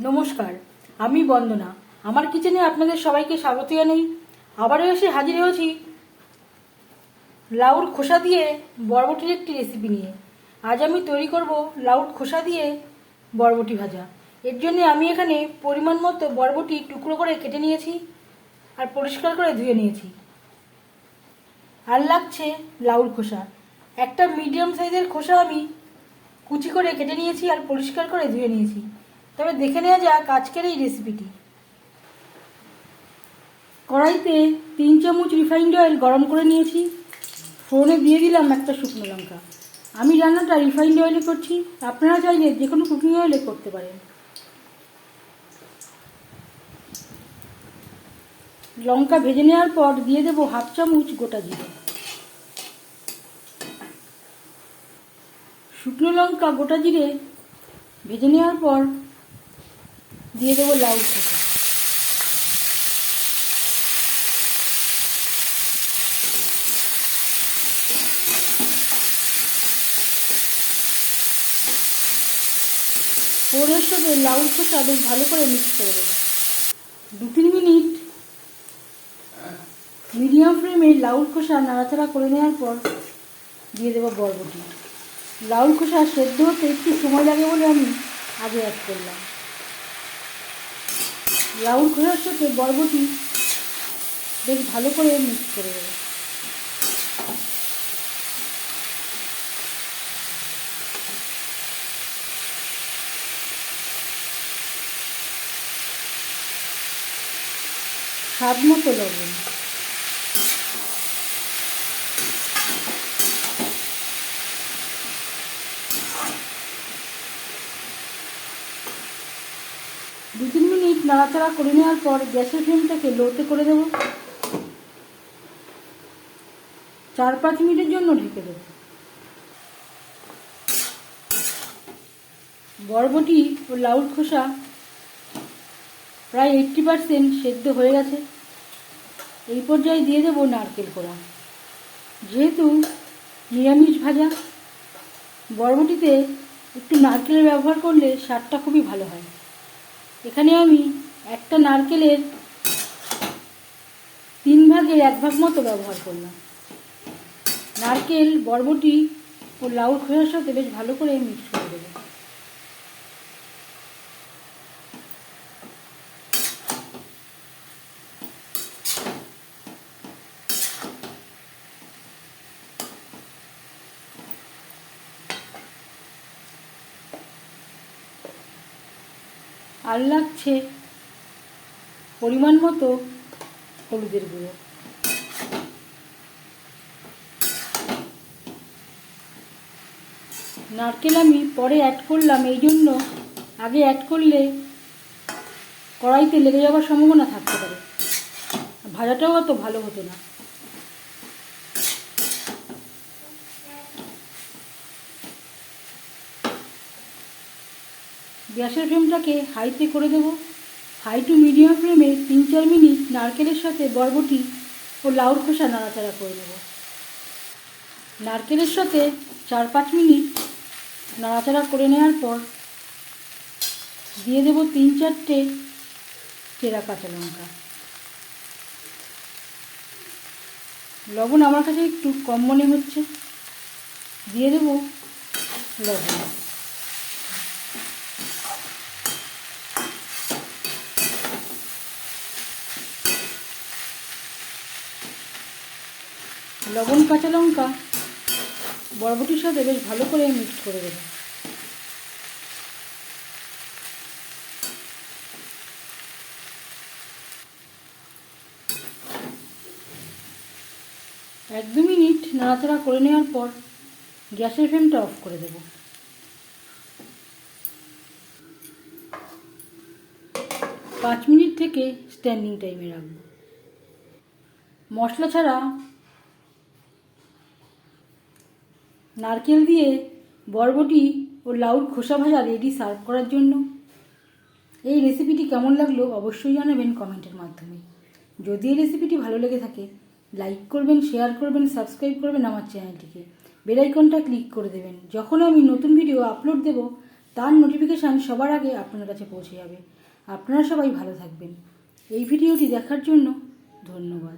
নমস্কার, আমি বন্দনা। আমার কিচেনে আপনাদের সবাইকে স্বাগত জানাই। আবারও এসে হাজির হয়েছি লাউর খোসা দিয়ে বরবটির একটি রেসিপি নিয়ে। আজ আমি তৈরি করব লাউর খোসা দিয়ে বরবটি ভাজা। এর জন্য আমি এখানে পরিমাণ মতো বরবটি টুকরো করে কেটে নিয়েছি আর পরিষ্কার করে ধুয়ে নিয়েছি। আর লাগছে লাউর খোসা। একটা মিডিয়াম সাইজের খোসা আমি কুচি করে কেটে নিয়েছি আর পরিষ্কার করে ধুয়ে নিয়েছি। তবে দেখে নেওয়া যাক আজকের এই রেসিপিটি। কড়াইতে 3 চামচ রিফাইন্ড অয়েল গরম করে নিয়েছি। ফোড়নে দিয়ে দিলাম একটা শুকনো লঙ্কা। আমি রান্নাটা রিফাইন্ড অয়েলে করছি, আপনারা চাইলে যে কোনো কুকিং অয়েলে করতে পারেন। লঙ্কা ভেজে নেওয়ার পর দিয়ে দেবো 1/2 চামচ গোটা জিরে। শুকনো লঙ্কা গোটা জিরে ভেজে নেওয়ার পর দিয়ে দেবো লাউর খোসা। ফোড়নের সাথে লাউর খোসা বেশ ভালো করে মিক্স করে দেবো। 2-3 মিনিট মিডিয়াম ফ্লেমে লাউর খোসা নাড়াচাড়া করে নেওয়ার পর দিয়ে দেবো বরবটি। লাউর খোসা সেদ্ধ হতে একটু সময় লাগে বলে আমি আগে অ্যাড করলাম। লাউর খোসার সাথে বরবটি বেশ ভালো করে মিক্স করে দেবো। স্বাদ মতো লবণ। দু 3 মিনিট নাড়াচাড়া করে নেওয়ার পর গ্যাসের ফ্লেমটাকে লোতে করে দেবো। 4-5 মিনিটের জন্য ঢেকে দেবো। বরবটি ও লাউর খোসা প্রায় 80% সেদ্ধ হয়ে গেছে। এই পর্যায়ে দিয়ে দেবো নারকেল কোড়া। যেহেতু নিরামিষ ভাজা, বরবটিতে একটু নারকেলের ব্যবহার করলে স্বাদটা খুবই ভালো হয়। এখানে আমি একটা নারকেলের 3 ভাগের 1 ভাগ মতো ব্যবহার করলাম। নারকেল বরবটি ও লাউর খোসার সাথে বেশ ভালো করে মিক্স করে দেবো। আর লাগছে পরিমাণ মতো হলুদের গুঁড়ো। নারকেল আমি পরে অ্যাড করলাম, এই জন্য আগে অ্যাড করলে কড়াইতে লেগে যাওয়ার সম্ভাবনা থাকতে পারে, ভাজাটাও অত ভালো হতো না। গ্যাসের ফ্লেমটাকে হাইতে করে দেবো। হাই টু মিডিয়াম ফ্লেমে 3-4 মিনিট নারকেলের সাথে বরবটি ও লাউর খোসা নাড়াচাড়া করে দেবো। নারকেলের সাথে 4-5 মিনিট নাড়াচাড়া করে নেওয়ার পর দিয়ে দেবো 3-4টে চেরা কাঁচা লঙ্কা। লবণ আমার কাছে একটু কম মনে হচ্ছে, দিয়ে দেবো লবণ। লবণ কাঁচা লঙ্কা বরবটির সাথে বেশ ভালো করে মিক্স করে দেবো। এক 2 মিনিট নাড়াচাড়া করে নেওয়ার পর গ্যাসের ফ্লেমটা অফ করে দেব। 5 মিনিট থেকে স্ট্যান্ডিং টাইমে রাখব। মশলা ছাড়া নারকেল দিয়ে বরবটি ও লাউর খোসা ভাজা রেডি সার্ভ করার জন্য। এই রেসিপিটি কেমন লাগলো অবশ্যই জানাবেন কমেন্টের মাধ্যমে। যদি এই রেসিপিটি ভালো লেগে থাকে লাইক করবেন, শেয়ার করবেন, সাবস্ক্রাইব করবেন আমার চ্যানেলটিকে। বেল আইকনটা ক্লিক করে দেবেন। যখন আমি নতুন ভিডিও আপলোড দেব তার নোটিফিকেশান সবার আগে আপনার কাছে পৌঁছে যাবে। আপনারা সবাই ভালো থাকবেন। এই ভিডিওটি দেখার জন্য ধন্যবাদ।